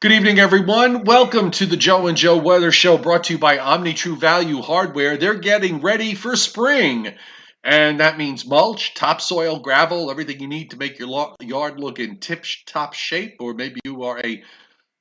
Good evening, everyone. Welcome to the Joe and Joe Weather Show brought to you by Omni True Value Hardware. They're getting ready for spring. And that means mulch, topsoil, gravel, everything you need to make your yard look in tip-top shape. Or maybe you are a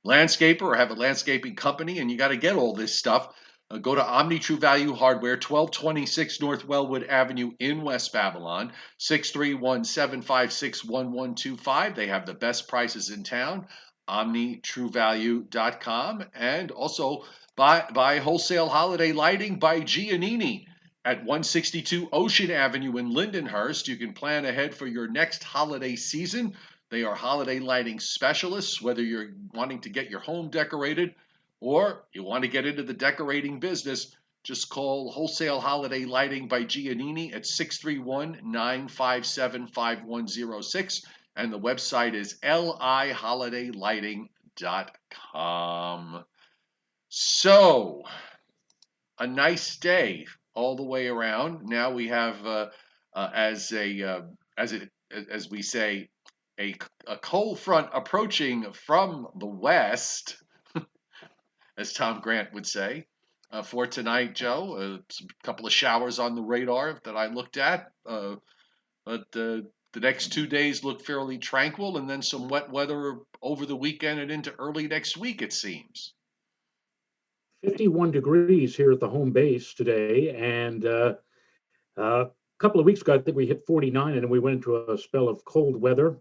landscaper or have a landscaping company and you got to get all this stuff. Go to Omni True Value Hardware, 1226 North Wellwood Avenue in West Babylon, 631-756-1125. They have the best prices in town, omnitruevalue.com, and also buy wholesale holiday lighting by Giannini at 162 Ocean Avenue in Lindenhurst. You can plan ahead for your next holiday season. They are holiday lighting specialists, whether you're wanting to get your home decorated or you want to get into the decorating business. Just call Wholesale Holiday Lighting by Giannini at 631-957-5106. And the website is liholidaylighting.com. So, a nice day all the way around. Now we have, as we say, a cold front approaching from the west, as Tom Grant would say, for tonight, Joe. A couple of showers on the radar that I looked at, but the next 2 days look fairly tranquil, and then some wet weather over the weekend and into early next week, it seems. 51 degrees here at the home base today, and a couple of weeks ago, I think we hit 49, and we went into a spell of cold weather.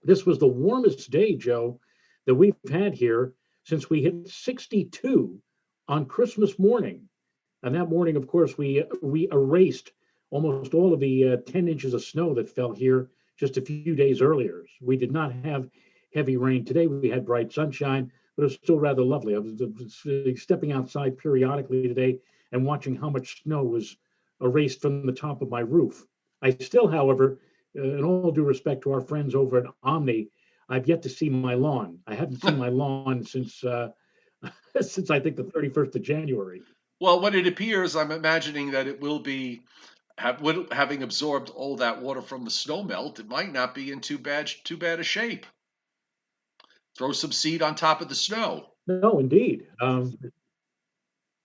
This was the warmest day, Joe, that we've had here since we hit 62 on Christmas morning. And that morning, of course, we erased almost all of the 10 inches of snow that fell here just a few days earlier. We did not have heavy rain today. We had bright sunshine, but it was still rather lovely. I was stepping outside periodically today and watching how much snow was erased from the top of my roof. I still, however, in all due respect to our friends over at Omni, I've yet to see my lawn. I haven't seen my lawn since since I think the 31st of January. Well, when it appears, I'm imagining that it will be, having absorbed all that water from the snow melt, it might not be in too bad a shape. Throw some seed on top of the snow. No, indeed.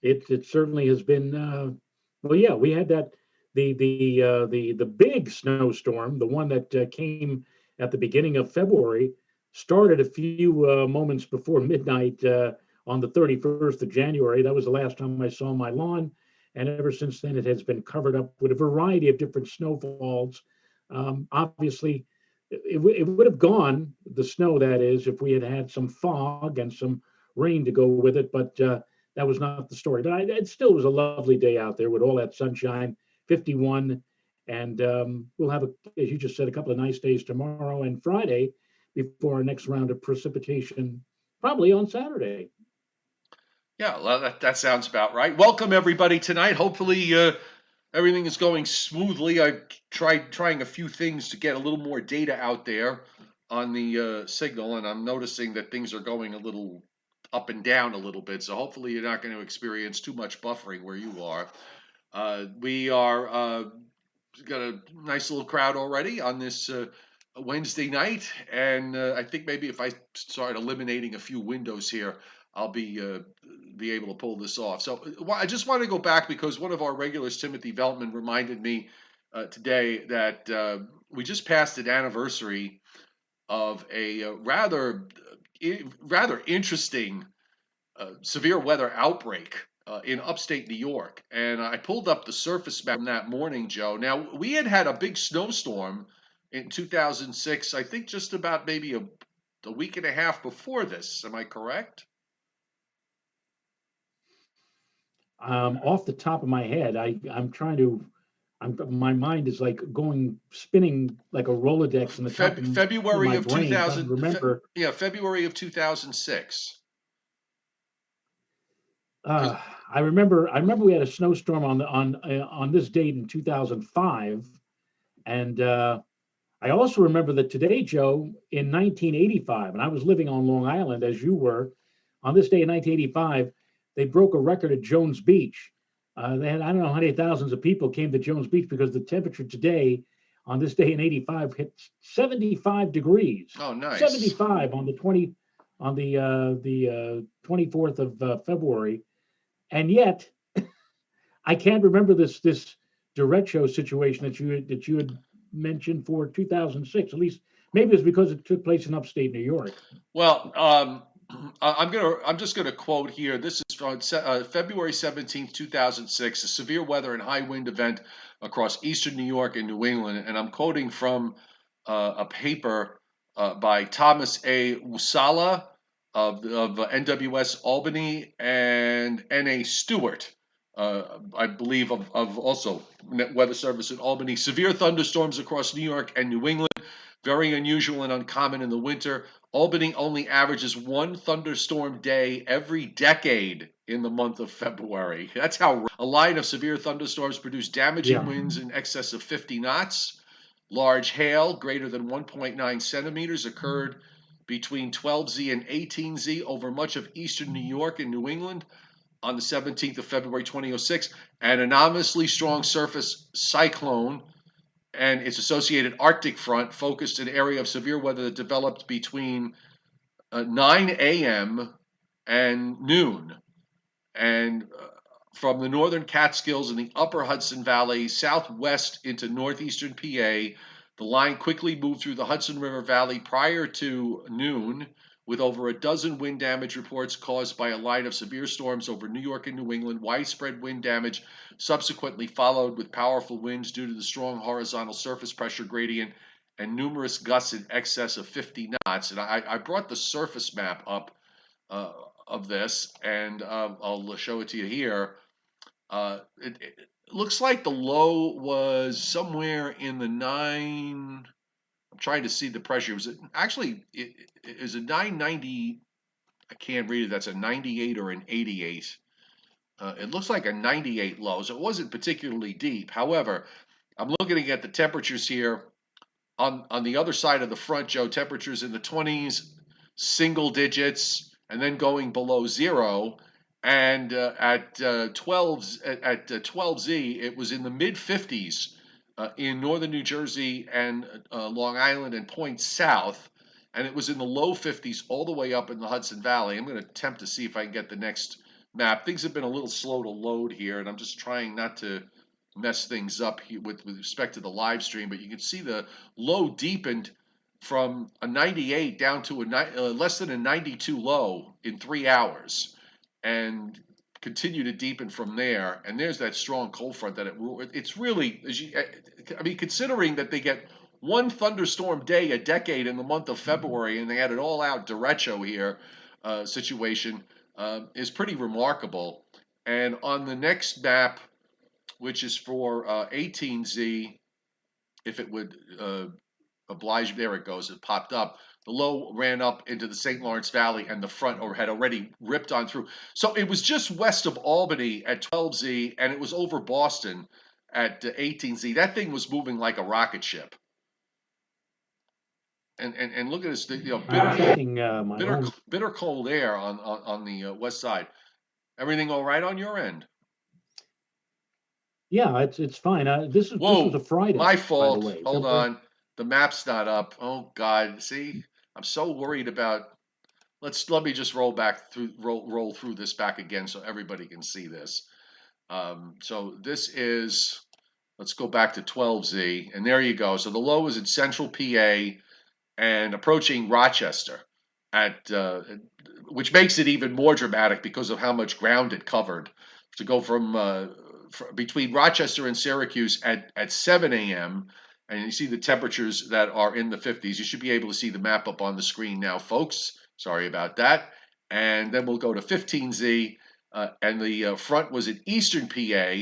It certainly has been. Well, yeah, we had that the big snowstorm, the one that came at the beginning of February, started a few moments before midnight on the 31st of January. That was the last time I saw my lawn, and ever since then it has been covered up with a variety of different snowfalls. Obviously, it would have gone, the snow that is, if we had had some fog and some rain to go with it, but that was not the story. But it still was a lovely day out there with all that sunshine, 51. And we'll have, as you just said, a couple of nice days tomorrow and Friday before our next round of precipitation, probably on Saturday. Yeah, well, that sounds about right. Welcome, everybody, tonight. Hopefully, everything is going smoothly. I trying a few things to get a little more data out there on the signal, and I'm noticing that things are going a little up and down a little bit. So hopefully, you're not going to experience too much buffering where you are. We are got a nice little crowd already on this Wednesday night, and I think maybe if I start eliminating a few windows here, I'll be able to pull this off. So I just want to go back because one of our regulars, Timothy Veltman, reminded me today that we just passed an anniversary of a rather interesting severe weather outbreak in upstate New York. And I pulled up the surface map from that morning, Joe. Now, we had a big snowstorm in 2006, I think just about maybe a week and a half before this. Am I correct? Off the top of my head, I'm trying to. My mind is like spinning like a Rolodex in the top of February my of brain. 2000. Remember? February of 2006. I remember we had a snowstorm on this date in 2005, and I also remember that today, Joe, in 1985, and I was living on Long Island as you were. On this day in 1985, they broke a record at Jones Beach. They had, I don't know how many thousands of people came to Jones Beach because the temperature today, on this day in 85, hit 75 degrees. Oh, nice. 75 on the on the 24th of February, and yet I can't remember this derecho situation that you had mentioned for 2006. At least maybe it's because it took place in upstate New York. Well, I'm just gonna quote here. This is from February 17th, 2006, a severe weather and high wind event across eastern New York and New England, and I'm quoting from a paper by Thomas A. Usala of NWS Albany and N.A. Stewart, I believe, of also Weather Service in Albany. Severe thunderstorms across New York and New England, very unusual and uncommon in the winter. Albany only averages one thunderstorm day every decade in the month of February. That's how a line of severe thunderstorms produce damaging Yeah, winds in excess of 50 knots. Large hail greater than 1.9 centimeters occurred between 12Z and 18Z over much of eastern New York and New England on the 17th of February 2006. An anomalously strong surface cyclone and its associated Arctic front focused an area of severe weather that developed between 9 a.m. and noon. And from the northern Catskills and the upper Hudson Valley southwest into northeastern PA, the line quickly moved through the Hudson River Valley prior to noon, with over a dozen wind damage reports caused by a line of severe storms over New York and New England. Widespread wind damage subsequently followed with powerful winds due to the strong horizontal surface pressure gradient and numerous gusts in excess of 50 knots. And I brought the surface map up uh, of this, and I'll show it to you here. It looks like the low was somewhere in the nine. I'm trying to see the pressure. It was actually it is a 990. I can't read it. That's a 98 or an 88. It looks like a 98 low, so it wasn't particularly deep. However, I'm looking at the temperatures here on the other side of the front, Joe. Temperatures in the 20s, single digits, and then going below zero. And at 12Z, it was in the mid 50s in northern New Jersey and Long Island and points south, and it was in the low 50s all the way up in the Hudson Valley. I'm going to attempt to see if I can get the next map. Things have been a little slow to load here, and I'm just trying not to mess things up here with respect to the live stream, but you can see the low deepened from a 98 down to less than a 92 low in 3 hours, and continue to deepen from there. And there's that strong cold front that it's really, I mean, considering that they get one thunderstorm day a decade in the month of February, and they had an all-out derecho here situation, is pretty remarkable. And on the next map, which is for 18Z, if it would oblige, there it goes, it popped up. The low ran up into the St. Lawrence Valley, and the front had already ripped on through. So it was just west of Albany at 12Z, and it was over Boston at 18Z. That thing was moving like a rocket ship. And look at this, I'm checking my own. bitter cold air on the west side. Everything all right on your end? Yeah, it's fine. This was a Whoa, Friday, my by the fault. way. Hold February. on. The map's not up. Oh God. See, I'm so worried about. Let me just roll through this back again so everybody can see this. So this is. Let's go back to 12Z, and there you go. So the low is in central PA and approaching Rochester, at which makes it even more dramatic because of how much ground it covered. To go from between Rochester and Syracuse at 7 a.m. and you see the temperatures that are in the 50s. You should be able to see the map up on the screen now, folks. Sorry about that. And then we'll go to 15Z, and the front was in eastern PA,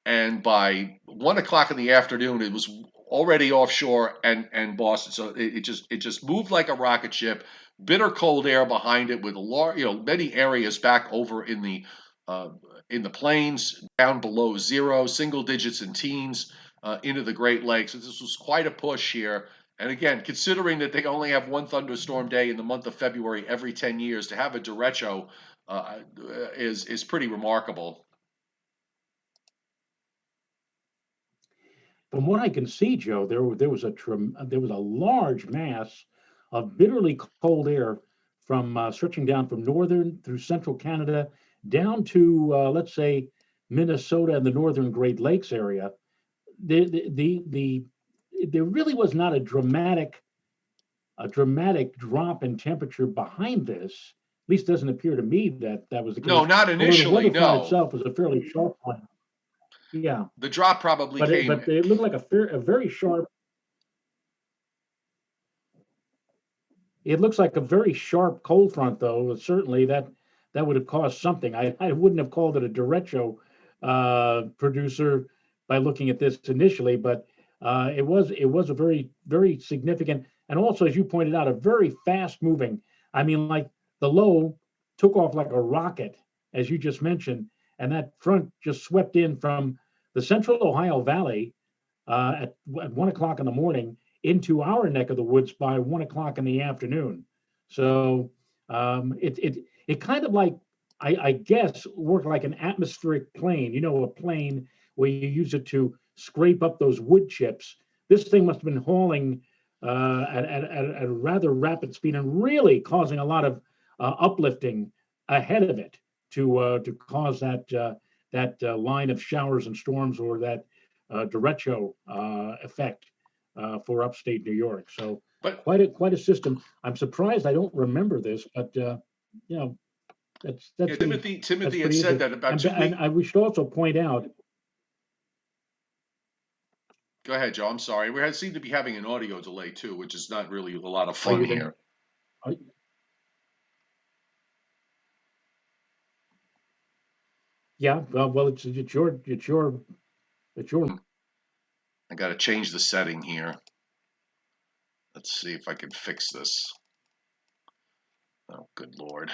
and by 1 o'clock in the afternoon, it was already offshore and Boston. So it just moved like a rocket ship. Bitter cold air behind it, with a large, many areas back over uh, in the plains, down below zero, single digits and teens into the Great Lakes. So this was quite a push here. And again, considering that they only have one thunderstorm day in the month of February every 10 years, to have a derecho is pretty remarkable. From what I can see, Joe, there was a large mass of bitterly cold air from stretching down from northern through central Canada down to let's say Minnesota and the northern Great Lakes area. The there really was not a dramatic drop in temperature behind this. At least doesn't appear to me that that was the No, case. not Although the initially. weather front No, itself was a fairly sharp one. Yeah, the drop probably came. but it looked like a very sharp. It looks like a very sharp cold front, though. Certainly, that would have caused something. I wouldn't have called it a derecho producer by looking at this initially, but it was a very significant, and also, as you pointed out, a very fast moving. I mean, like the low took off like a rocket, as you just mentioned, and that front just swept in from the central Ohio Valley at 1 o'clock in the morning into our neck of the woods by 1 o'clock in the afternoon. So it kind of like I guess worked like an atmospheric plane. You know, a plane where you use it to scrape up those wood chips. This thing must have been hauling at a rather rapid speed and really causing a lot of uplifting ahead of it to cause that line of showers and storms or that derecho effect for upstate New York. So But quite a system. I'm surprised I don't remember this, but you know that's yeah, that's pretty that's Timothy had pretty said interesting. that about And two and weeks. I, we should also point out, Go ahead, Joe. I'm sorry. We seem to be having an audio delay too, which is not really a lot of are fun you there? here. Are, yeah, well, it's your. I got to change the setting here. Let's see if I can fix this. Oh, good Lord.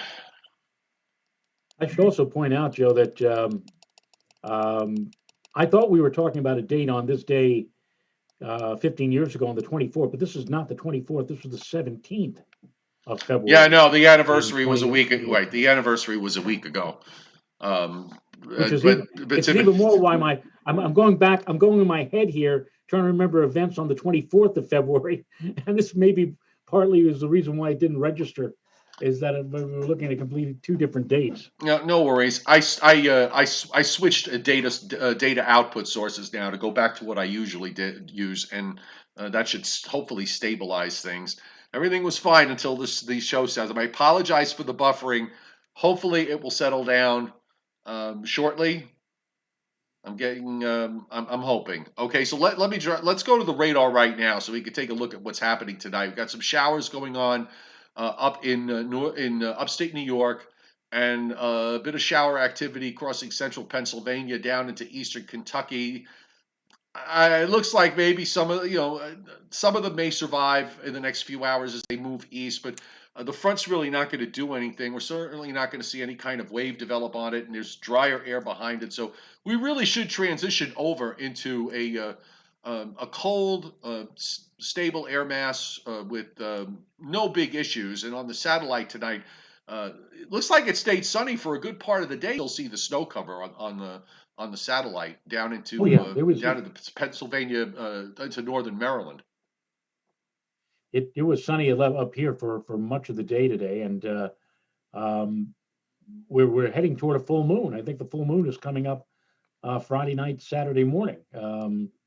I should also point out, Joe, that um, I thought we were talking about a date on this day 15 years ago on the 24th, but this is not the 24th. This was the 17th of Yeah, February no, the in anniversary was a 20 week. Right, 2018. the anniversary was a week ago. Um, Which is even but it's even Timothy, more why I'm going back. I'm going in my head here trying to remember events on the 24th of February, and this maybe partly is the reason why it didn't register, is that we were looking at completely two different dates. no, no worries. I switched data output sources now to go back to what I usually did use, and that should hopefully stabilize things. Everything was fine until the show sounds. I apologize for the buffering. Hopefully, it will settle down shortly. I'm hoping. Okay, so let's go to the radar right now so we can take a look at what's happening tonight. We've got some showers going on up in upstate New York, and a bit of shower activity crossing central Pennsylvania down into eastern Kentucky. It looks like maybe some of them may survive in the next few hours as they move east, but the front's really not going to do anything. We're certainly not going to see any kind of wave develop on it, and there's drier air behind it. So we really should transition over into a cold, stable air mass with no big issues. And on the satellite tonight, it looks like it stayed sunny for a good part of the day. You'll see the snow cover on the satellite Oh yeah, down into Pennsylvania into northern Maryland. it was sunny up here for much of the day today, and um, we're heading toward a full moon. I think the full moon is coming up Friday night, Saturday morning.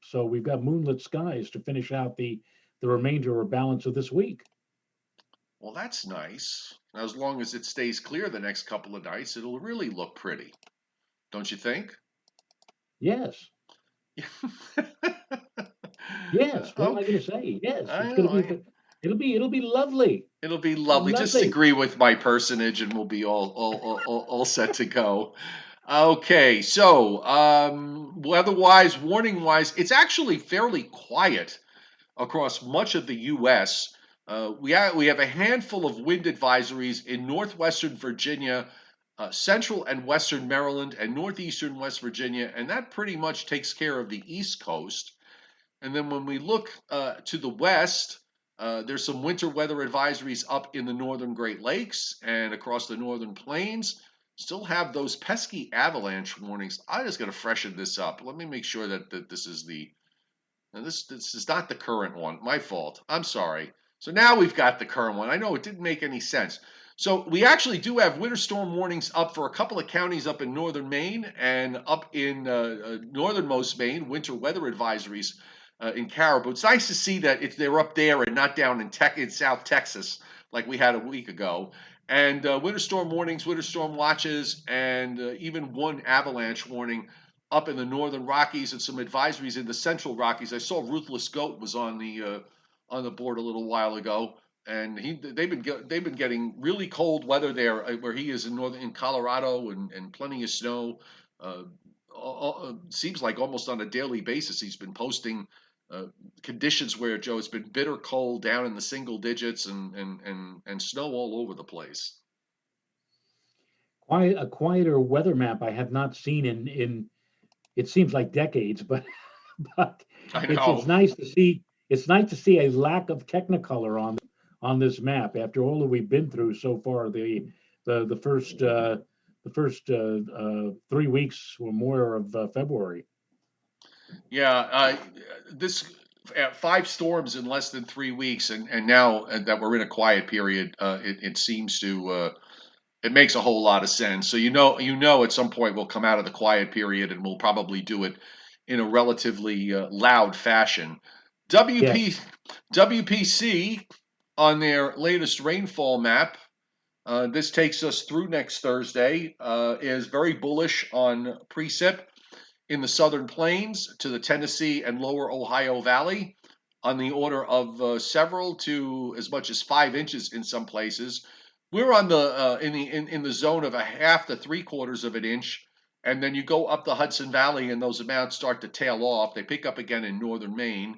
So we've got moonlit skies to finish out the remainder or balance of this week. Well, that's nice. Now, as long as it stays clear the next couple of nights, it'll really look pretty, don't you think? Yes, yes. What am I going Okay, to say? Yes, I it's going know. to be. It'll be lovely, It'll be lovely. Just lovely. agree with my personage, and we'll be all set to go. Okay, so weather-wise, warning-wise, it's actually fairly quiet across much of the U.S. We have a handful of wind advisories in northwestern Virginia, central and western Maryland, and northeastern West Virginia, and that pretty much takes care of the East Coast. And then when we look to the west, there's some winter weather advisories up in the northern Great Lakes and across the northern plains. Still have those pesky avalanche warnings. I just got to freshen this up. Let me make sure that this is the now this is not the current one. My fault. I'm sorry. So now we've got the current one. I know it didn't make any sense. So we actually do have winter storm warnings up for a couple of counties up in northern Maine and up in northernmost Maine. Winter weather advisories in Caribou. It's nice to see that they're up there and not down in South Texas like we had a week ago. And winter storm warnings, winter storm watches, and even one avalanche warning up in the northern Rockies and some advisories in the central Rockies. I saw Ruthless Goat was on the board a little while ago, and they've been getting really cold weather there where he is in Colorado, and plenty of snow. Uh, Seems like almost on a daily basis he's been posting uh, conditions where Joe it's been bitter cold down in the single digits and snow all over the place. Quite a quieter weather map I have not seen in it seems like decades, but but I it's know. nice to see a lack of Technicolor on this map after all that we've been through so far. The first 3 weeks or more of February. Yeah, this five storms in less than 3 weeks, and now that we're in a quiet period, it seems to it makes a whole lot of sense. So at some point we'll come out of the quiet period, and we'll probably do it in a relatively loud fashion. WP Yes. WPC on their latest rainfall map. This takes us through next Thursday. Is very bullish on precip in the southern plains to the Tennessee and lower Ohio Valley, on the order of several to as much as 5 inches in some places. We're on the in the zone of a half to three quarters of an inch, and then you go up the Hudson Valley, and those amounts start to tail off. They pick up again in northern Maine.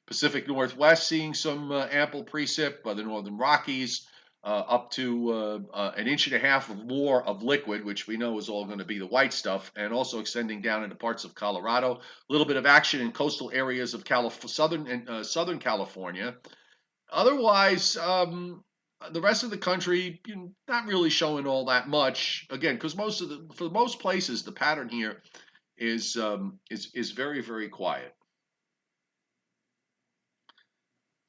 Pacific Northwest seeing some ample precip by the northern Rockies, up to an inch and a half or more of liquid, which we know is all going to be the white stuff, and also extending down into parts of Colorado. A little bit of action in coastal areas of southern California. Otherwise, the rest of the country, not really showing all that much. Again, because for most places, the pattern here is very, very quiet.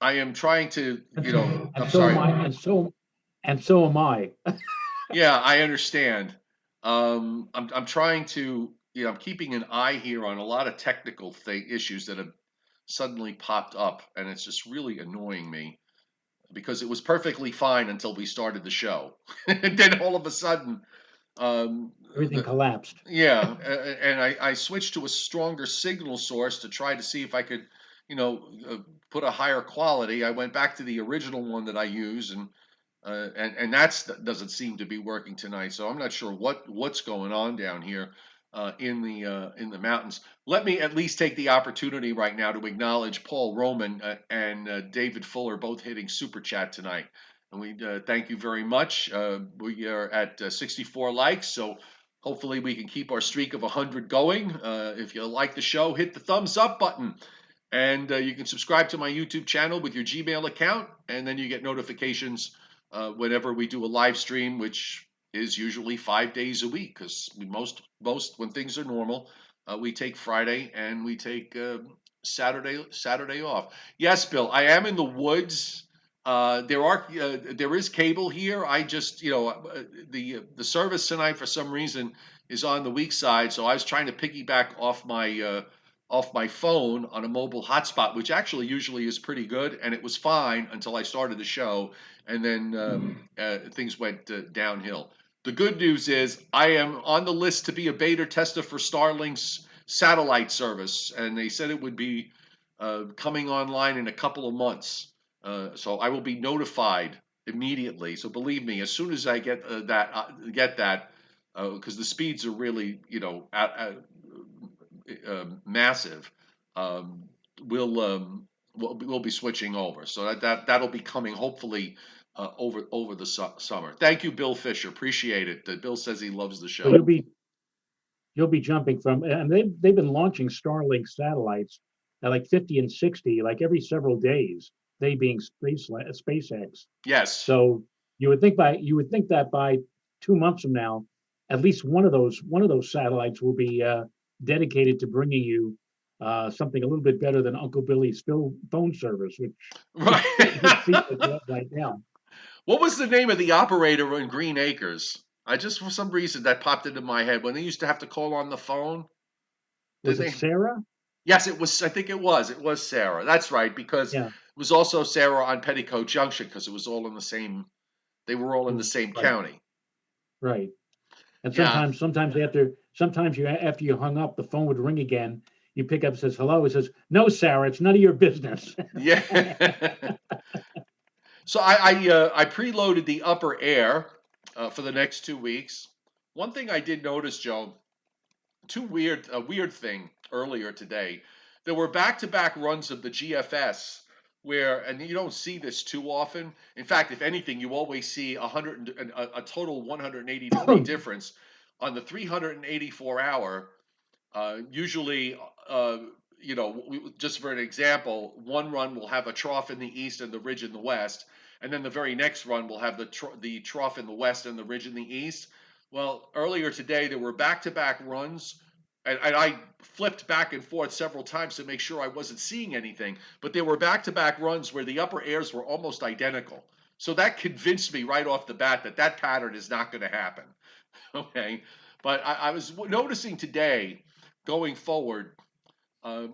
I am trying to, And I'm so am sorry. I, and so am I. Yeah, I understand. I'm trying to, I'm keeping an eye here on a lot of technical issues that have suddenly popped up, and it's just really annoying me because it was perfectly fine until we started the show, and then all of a sudden, um, Everything the collapsed. yeah, and I switched to a stronger signal source to try to see if I could, you know, put a higher quality. I went back to the original one that I use, and that doesn't seem to be working tonight. So I'm not sure what's going on down here in the mountains. Let me at least take the opportunity right now to acknowledge Paul Roman and David Fuller both hitting super chat tonight, and we thank you very much. We are at 64 likes, so hopefully we can keep our streak of 100 going. If you like the show, hit the thumbs up button. And you can subscribe to my YouTube channel with your Gmail account, and then you get notifications whenever we do a live stream, which is usually 5 days a week. Because most when things are normal, we take Friday and we take Saturday off. Yes, Bill, I am in the woods. There is cable here. I just the service tonight for some reason is on the weak side, so I was trying to piggyback off my phone on a mobile hotspot, which actually usually is pretty good, and it was fine until I started the show, and then things went downhill. The good news is I am on the list to be a beta tester for Starlink's satellite service, and they said it would be coming online in a couple of months. So I will be notified immediately. So believe me, as soon as I get that, because the speeds are really, massive, um, we'll, we'll be switching over. So that'll be coming hopefully over the summer. Thank you, Bill Fisher. Appreciate it. Bill says he loves the So show. you'll be jumping from, and they've been launching Starlink satellites at like 50 and 60, like every several days. They being SpaceX. Yes. So you would think that by 2 months from now, at least one of those satellites will be dedicated to bringing you something a little bit better than Uncle Billy's phone service, which Right. which seems like that right now. What was the name of the operator in Green Acres? I just, for some reason, that popped into my head when they used to have to call on the phone. Was Didn't it they? Sarah? Yes, it was. I think it was. It was Sarah. That's right, because it Yeah, was also Sarah on Petticoat Junction because it was all in the same. They were all it in the was same right, county. right. And Yeah, sometimes you after you hung up, the phone would ring again. You pick up, and says hello. It says, "No, Sarah, it's none of your business." yeah. So I preloaded the upper air for the next 2 weeks. One thing I did notice, Joe, a weird thing earlier today. There were back-to-back runs of the GFS where, and you don't see this too often. In fact, if anything, you always see a total 180-degree difference on the 384-hour. Usually, uh, just for an example, one run will have a trough in the east and the ridge in the west, and then the very next run will have the trough in the west and the ridge in the east. Well, earlier today there were back-to-back runs, and I flipped back and forth several times to make sure I wasn't seeing anything. But there were back-to-back runs where the upper airs were almost identical. So that convinced me right off the bat that that pattern is not going to happen. Okay, but I was noticing today going forward. Uh,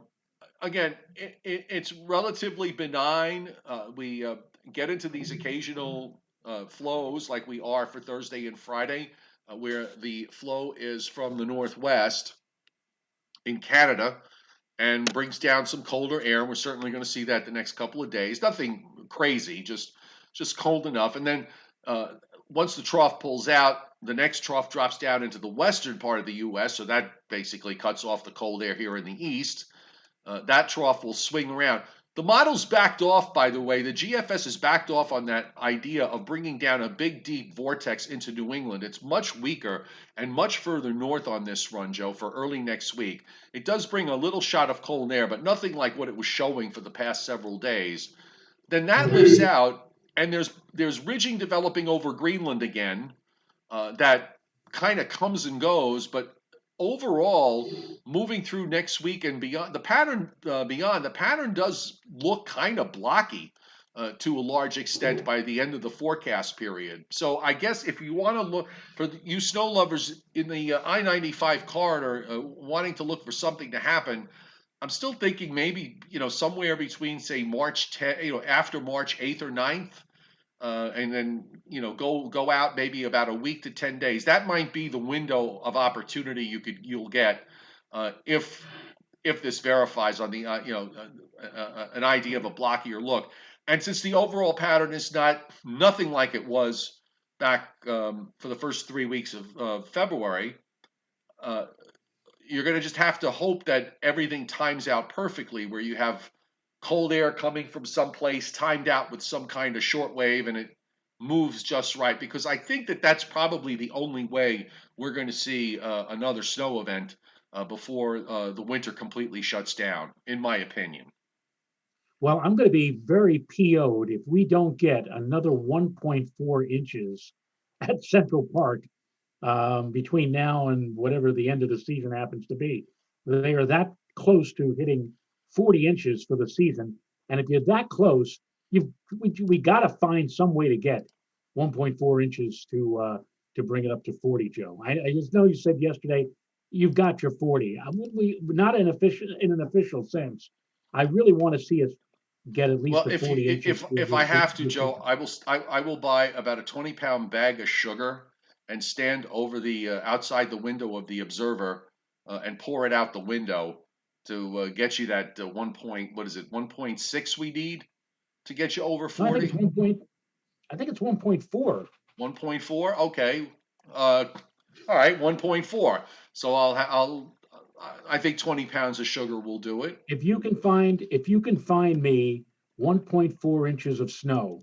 Again, it's relatively benign. We get into these occasional flows like we are for Thursday and Friday, where the flow is from the northwest in Canada and brings down some colder air. And we're certainly going to see that the next couple of days. Nothing crazy, just cold enough. And then uh, once the trough pulls out, the next trough drops down into the western part of the U.S. So that basically cuts off the cold air here in the east. That trough will swing around. The model's backed off, by the way. The GFS is backed off on that idea of bringing down a big, deep vortex into New England. It's much weaker and much further north on this run, Joe, for early next week. It does bring a little shot of cold air, but nothing like what it was showing for the past several days. Then that lifts out, and there's ridging developing over Greenland again that kind of comes and goes, but overall, moving through next week and beyond, the pattern does look kind of blocky to a large extent by the end of the forecast period. So I guess if you want to look for you snow lovers in the I-95 corridor wanting to look for something to happen, I'm still thinking maybe somewhere between say March 10, after March 8th or 9th, and then go out maybe about a week to 10 days. That might be the window of opportunity you'll get if this verifies on the an idea of a blockier look. And since the overall pattern is nothing like it was back for the first 3 weeks of February, uh, you're going to just have to hope that everything times out perfectly, where you have cold air coming from someplace timed out with some kind of short wave and it moves just right. Because I think that that's probably the only way we're going to see another snow event before the winter completely shuts down, in my opinion. Well, I'm going to be very PO'd if we don't get another 1.4 inches at Central Park between now and whatever the end of the season happens to be. They are that close to hitting 40 inches for the season. And if you're that close, we got to find some way to get 1.4 inches to bring it up to 40, Joe. I just know you said yesterday you've got your 40. We not in an official sense. I really want to see us get at least Well, the 40 inches if I have to, this Joe, weekend. I will buy about a 20-pound bag of sugar and stand over the outside the window of the observer and pour it out the window to get you that what is it, 1.6 we need to get you over No, 40? I think it's 1.4. 1.4? Okay. All right, 1.4. So I think 20 pounds of sugar will do it. If you can find me 1.4 inches of snow,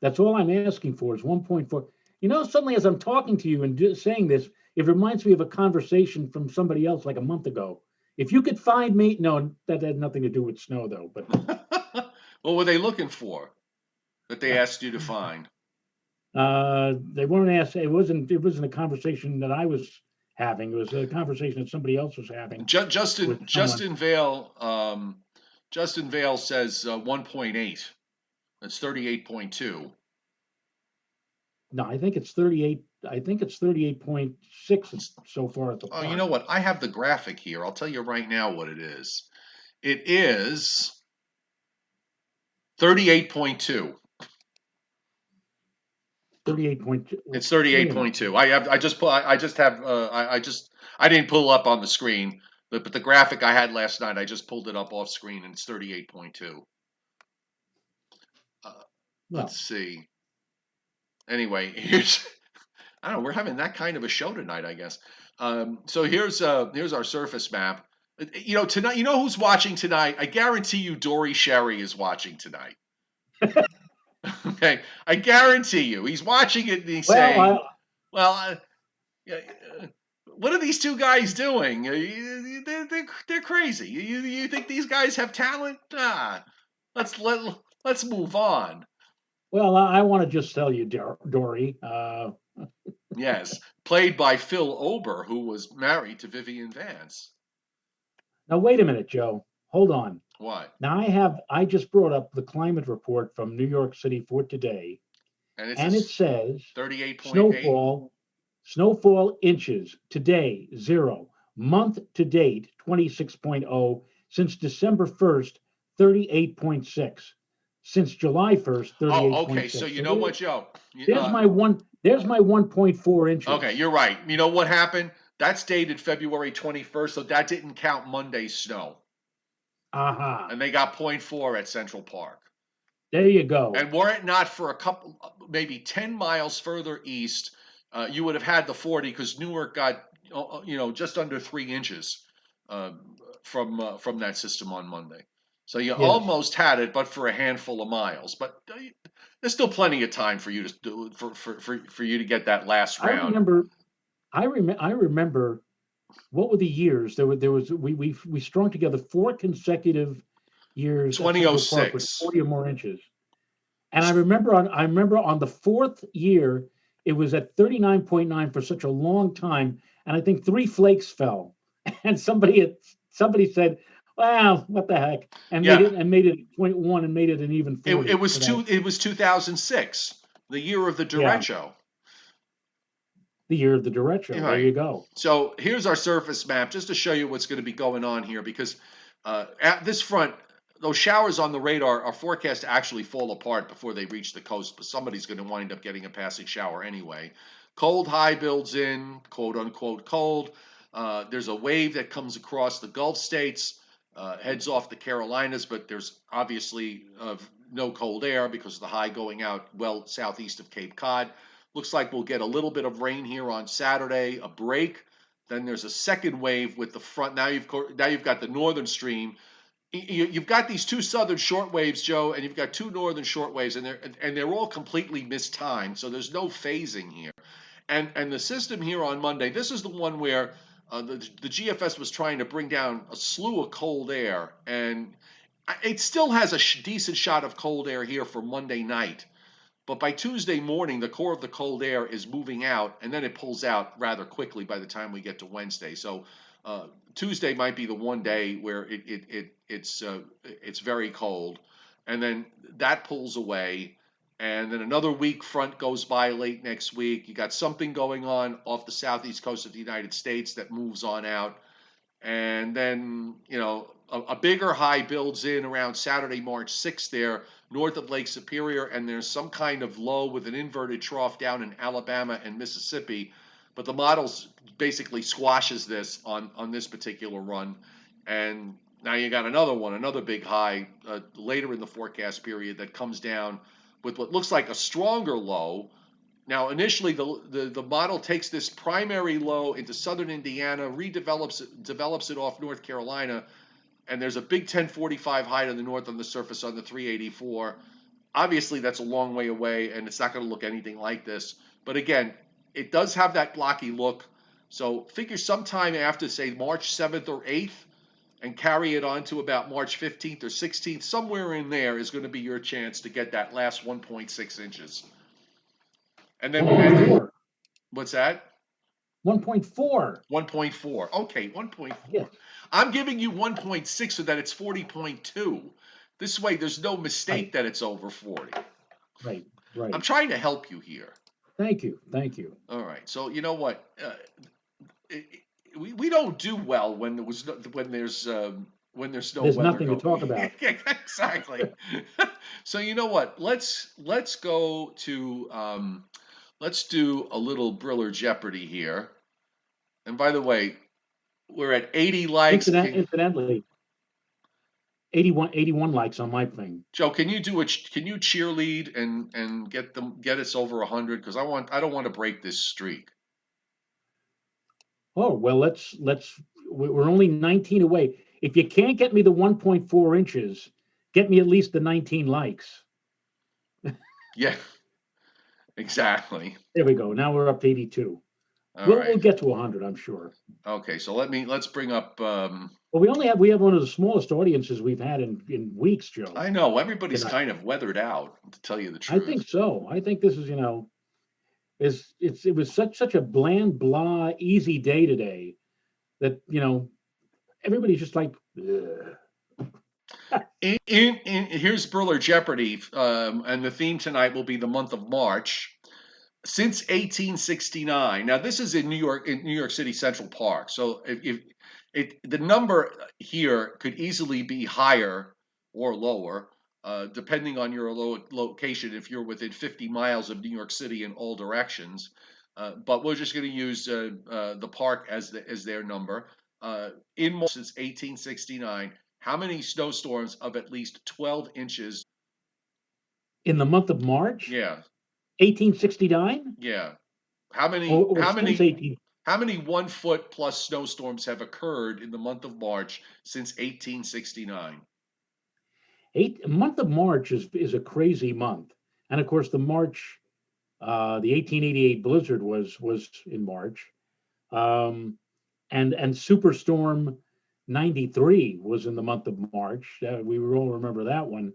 that's all I'm asking for is 1.4. Suddenly as I'm talking to you and saying this, it reminds me of a conversation from somebody else like a month ago. If you could find me, no, that had nothing to do with snow though, but What were they looking for that they asked you to find? they weren't asked. It wasn't a conversation that I was having. It was a conversation that somebody else was having with someone. Justin Vale says 1.8. That's 38.2. No, I think it's 38. I think it's 38.6 so far at the Oh, you park. know what? I have the graphic here. I'll tell you right now what it is. It is 38.2. 38.2. It's Wait a minute. 38.2. I just put I just have I didn't pull up on the screen, but the graphic I had last night, I just pulled it up off screen and it's 38.2. Uh, let's Well, see. Anyway, here's I don't know, we're having that kind of a show tonight, I guess. So here's our surface map. You know, tonight, you know who's watching tonight? I guarantee you Dory Sherry is watching tonight. Okay, I guarantee you he's watching it and he's well, saying, "Well, yeah, what are these two guys doing? They're crazy. You think these guys have talent? Ah, let's move on." I want to just tell you, Dory. Yes, played by Phil Ober, who was married to Vivian Vance. Now wait a minute, Joe. Hold on. What? Now I just brought up the climate report from New York City for today, And it's a and it says 38.8. snowfall inches today 0, month to date 26.0, since December 1st 38.6, since July 1st Oh, okay. So 38.6. you So know what, Joe? there's my 1.4 Okay, inches. you're right. You know what happened? That's dated February 21st, so that didn't count Monday's snow. Aha. And they got point 0.4 at Central Park. There you go. And were it not for a couple, maybe 10 miles further east, you would have had the 40 because Newark got, just under 3 inches uh, from that system on Monday. So you Yes. almost had it, but for a handful of miles. But there's still plenty of time for you to do for you to get that last I round. remember I remember what were the years? We strung together 4 consecutive years at Central Park with 2006. 40 or more inches. And I remember on the fourth year, it was at 39.9 for such a long time, and I think 3 flakes fell. And somebody said, "Well, what the heck?" and made Yeah, it 0.1 and made it an even it 40 was for that. it was 2006, the year of the Yeah, derecho. the year of the derecho. There Right. you go. So here's our surface map just to show you what's going to be going on here because at this front, those showers on the radar are forecast to actually fall apart before they reach the coast, but somebody's going to wind up getting a passing shower anyway. Cold high builds in, quote unquote cold. There's a wave that comes across the Gulf states, heads off the Carolinas, but there's obviously no cold air because of the high going out well southeast of Cape Cod. Looks like we'll get a little bit of rain here on Saturday, a break. Then there's a second wave with the front. Now you've got the northern stream. You've got these two southern short waves, Joe, and you've got two northern short waves, and they're all completely mistimed. So there's no phasing here. And the system here on Monday, this is the one where the GFS was trying to bring down a slew of cold air, and it still has a decent shot of cold air here for Monday night. But by Tuesday morning, the core of the cold air is moving out, and then it pulls out rather quickly by the time we get to Wednesday. So Tuesday might be the one day where it's very cold, and then that pulls away, and then another weak front goes by late next week. You got something going on off the southeast coast of the United States that moves on out, and then a bigger high builds in around Saturday, March 6th there, north of Lake Superior, and there's some kind of low with an inverted trough down in Alabama and Mississippi. But the models basically squashes this on this particular run. And now you got another big high later in the forecast period that comes down with what looks like a stronger low. Now, initially, the model takes this primary low into southern Indiana, develops it off North Carolina, and there's a big 1045 high to the north on the surface on the 384. Obviously, that's a long way away, and it's not going to look anything like this. But again, it does have that blocky look. So figure sometime after, say, March 7th or 8th, and carry it on to about March 15th or 16th. Somewhere in there is going to be your chance to get that last 1.6 inches. And then, 1.4. what's that? 1.4. 1.4. Okay, 1.4. Yes. I'm giving you 1.6 so that it's 40.2. This way, there's no Right. mistake that it's over 40. Right. I'm Right. trying to help you here. Thank you. Thank you. All right. So you know what? It, we don't do well when there was no, when there's no There's weather nothing to talk going. about. Exactly. So you know what? Let's go to let's do a little Briller Jeopardy here. And by the way, we're at 80 likes. Incidentally, 81 likes on my thing. Joe, can you do can you cheerlead and get us over 100? Because I don't want to break this streak. Oh, well, we're only 19 away. If you can't get me the 1.4 inches, get me at least the 19 likes. Yeah, exactly. There we go. Now we're up to 82. All We'll right. get to 100, I'm sure. Okay, so let's bring up. But we have one of the smallest audiences we've had in weeks, Joe. I know everybody's Tonight, kind of weathered out, to tell you the I truth. think so. I think this is it was such a bland, blah, easy day today that everybody's just like, ugh. Here's Briller Jeopardy, and the theme tonight will be the month of March. Since 1869, now this is in New York City Central Park. So if the number here could easily be higher or lower, depending on your location. If you're within 50 miles of New York City in all directions, but we're just going to use the park as their number. In March since 1869, how many snowstorms of at least 12 inches? In the month of March, Yeah, 1869, yeah. How or, many? or How since many? 18, How many 1 foot plus snowstorms have occurred in the month of March since 1869? month of March is a crazy month, and of course the 1888 blizzard was in March, um, and Superstorm 93 was in the month of March. We all remember that one.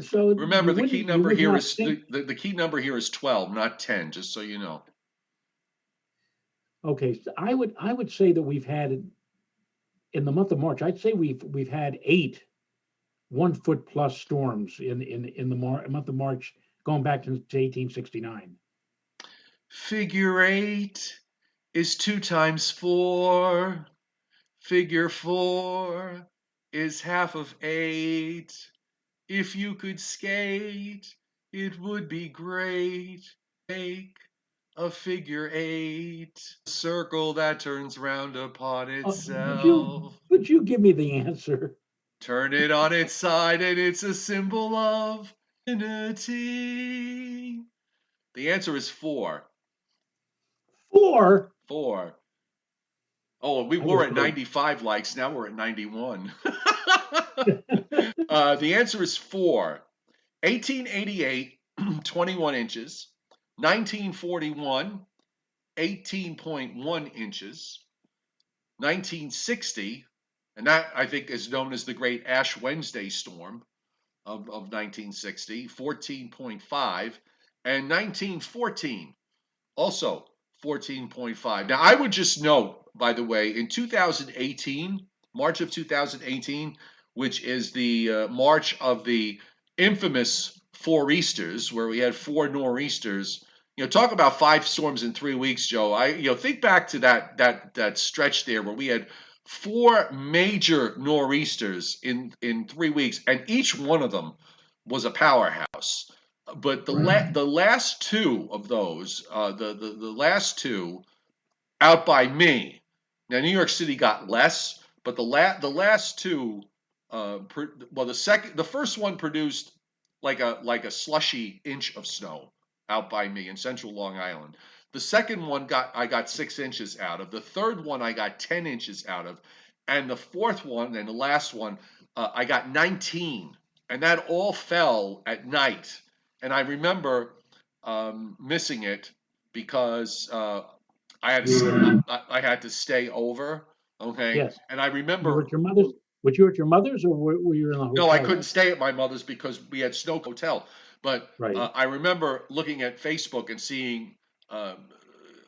So Remember, you would not think. the key number here is 12, not 10. Just so you know. Okay, so I would say that we've had in the month of March. I'd say we've had 8 1 foot plus storms in the month of March, going back to 1869. Figure 8 is 2 times 4. Figure 4 is half of 8. If you could skate, it would be great. Make a figure 8, a circle that turns round upon Would you itself. would you give me the answer? Turn it on its side, and it's a symbol of infinity. The answer is 4. 4. 4. Oh, we I were was at going. 95 likes. Now we're at 91. The answer is 4. 1888, 21 inches. 1941, 18.1 inches. 1960, and that I think is known as the Great Ash Wednesday Storm of 1960, 14.5, and 1914, also 14.5. Now, I would just note, by the way, in 2018, March of 2018, which is the March of the infamous four Easters, where we had four nor'easters. Talk about 5 storms in 3 weeks, Joe. Think back to that stretch there where we had four major nor'easters in 3 weeks, and each one of them was a powerhouse. But Right. the last two of those, the last two out by me. Now New York City got less, but the last two, well the first one produced like a slushy inch of snow out by me in central Long Island. The second one I got 6 inches out of. The third one I got 10 inches out of, and the fourth one and the last one I got 19, and that all fell at night. And I remember missing it because You were I had to stay over. Okay, Yes. and I You were remember at your mother's. Were you at your mother's, or were you in a no, I hotel couldn't that? stay at my mother's because we had snow hotel. But Right. I remember looking at Facebook and seeing uh,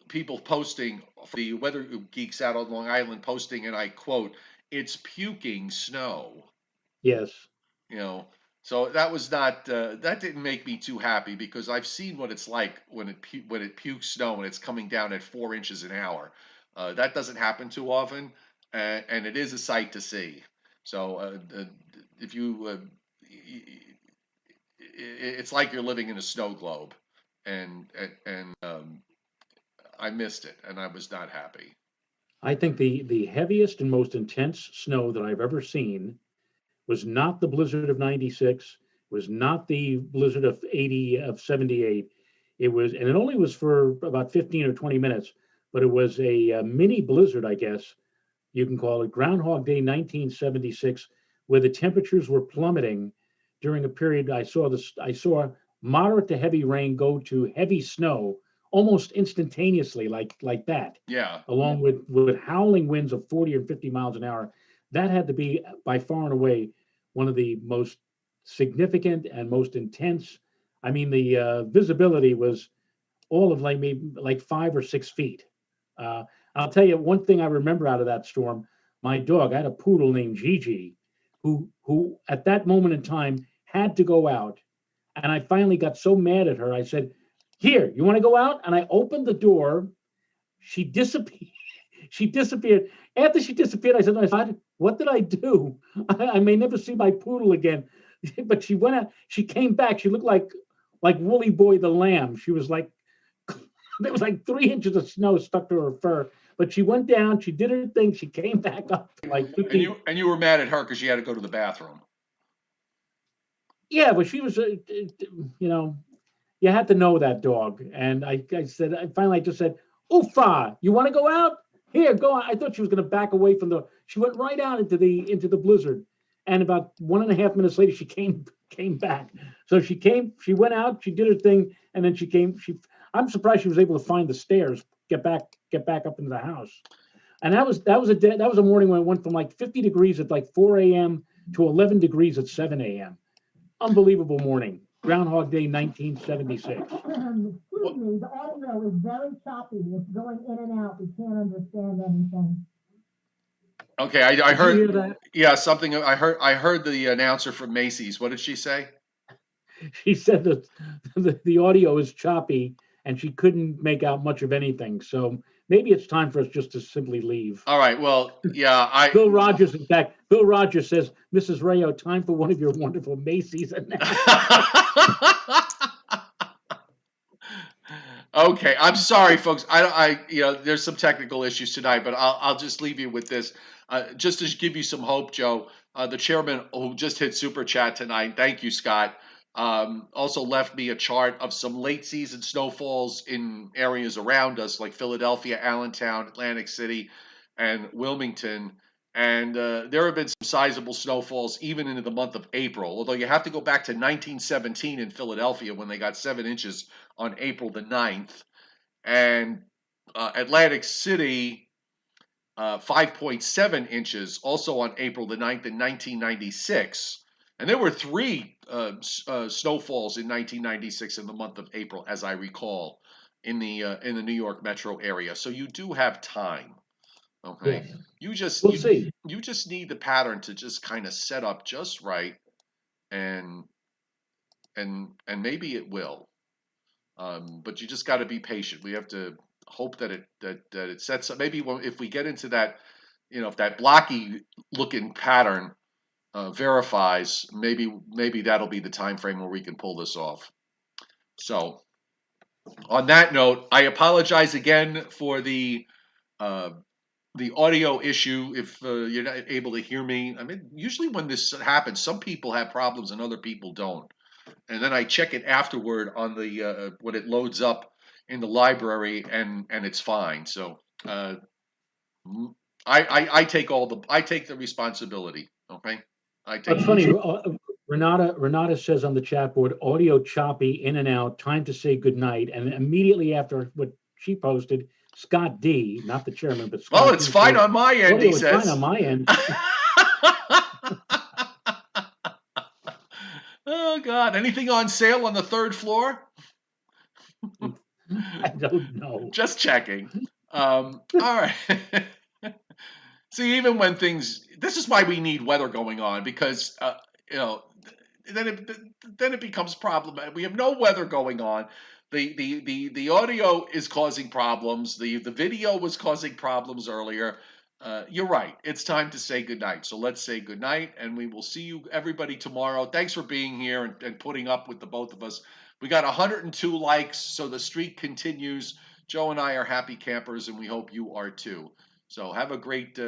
people posting, the weather geeks out on Long Island posting, and I quote, "It's puking snow." Yes. You know, So that was not that didn't make me too happy because I've seen what it's like when when it pukes snow and it's coming down at 4 inches an hour. That doesn't happen too often, and it is a sight to see. So if you, it's like you're living in a snow globe, and I missed it, and I was not happy. I think the heaviest and most intense snow that I've ever seen was not the blizzard of 96, was not the blizzard of 80, of 78. It was, and it only was for about 15 or 20 minutes, but it was a mini blizzard, I guess you can call it, Groundhog Day 1976, where the temperatures were plummeting during a period. I saw moderate to heavy rain go to heavy snow almost instantaneously, like that, Yeah. along with howling winds of 40 or 50 miles an hour. That had to be by far and away one of the most significant and most intense. I mean, the visibility was all of like maybe like 5 or 6 feet. Uh, I'll tell you one thing I remember out of that storm. My dog, I had a poodle named Gigi, who at that moment in time had to go out, and I finally got so mad at her. I said, "Here, you want to go out?" And I opened the door. She disappeared. She disappeared. After she disappeared, I said, "What did I do? I may never see my poodle again." But she went out. She came back. She looked like Woolly Boy the lamb. She was like there was like 3 inches of snow stuck to her fur. But she went down, she did her thing, she came back up like And 50. you were mad at her because she had to go to the bathroom. Yeah, but she was, you know, you had to know that dog. And I said, I finally just said, Oofa, you want to go out? Here, go on. I thought she was going to back away from she went right out into the blizzard. And about 1.5 minutes later, she came back. So she went out, she did her thing, and then I'm surprised she was able to find the stairs, get back up into the house. And that was a morning when it went from like 50 degrees at like 4 a.m. to 11 degrees at 7 a.m. Unbelievable morning. Groundhog Day 1976. Excuse me, the audio is very choppy. It's going in and out. We can't understand anything. Okay, I Did you hear heard. that? Yeah, something. I heard the announcer from Macy's. What did she say? She said that the audio is choppy and she couldn't make out much of anything. So maybe it's time for us just to simply leave. All right. Well, yeah. Bill Rogers, in fact, Bill Rogers says, Mrs. Rayo, time for one of your wonderful Macy's announcements. Okay, I'm sorry, folks. There's some technical issues tonight, but I'll just leave you with this, just to give you some hope, Joe. The chairman who just hit super chat tonight, thank you, Scott. Also left me a chart of some late season snowfalls in areas around us, like Philadelphia, Allentown, Atlantic City, and Wilmington. And there have been some sizable snowfalls even into the month of April. Although you have to go back to 1917 in Philadelphia when they got 7 inches on April the 9th, and Atlantic City, 5.7 inches also on April the 9th in 1996. And there were three snowfalls in 1996 in the month of April, as I recall, in the New York metro area. So you do have time. Okay, Yes. you We'll see. you just need the pattern to just kind of set up just right, and and maybe it will. But you just got to be patient. We have to hope that it sets up. Maybe if we get into that, if that blocky looking pattern verifies, maybe that'll be the time frame where we can pull this off. So on that note, I apologize again for uh, the audio issue. If you're not able to hear me, I mean, usually when this happens, some people have problems and other people don't. And then I check it afterward on the when it loads up in the library, and it's fine. So I take I take the responsibility. Okay, I take. It's funny. Renata says on the chat board, audio choppy in and out. Time to say goodnight. And immediately after what she posted, Scott D, not the chairman, but Well, Scott it's D fine says, on my end, he audio is fine says. on my end. Oh God! Anything on sale on the third floor? I don't know. Just checking. All right. See, even when things, this is why we need weather going on, because you know then it becomes problematic. We have no weather going on. The audio is causing problems. The video was causing problems earlier. You're right. It's time to say goodnight. So let's say goodnight, and we will see you everybody tomorrow. Thanks for being here and putting up with the both of us. We got 102 likes, so the streak continues. Joe and I are happy campers, and we hope you are too. So have a great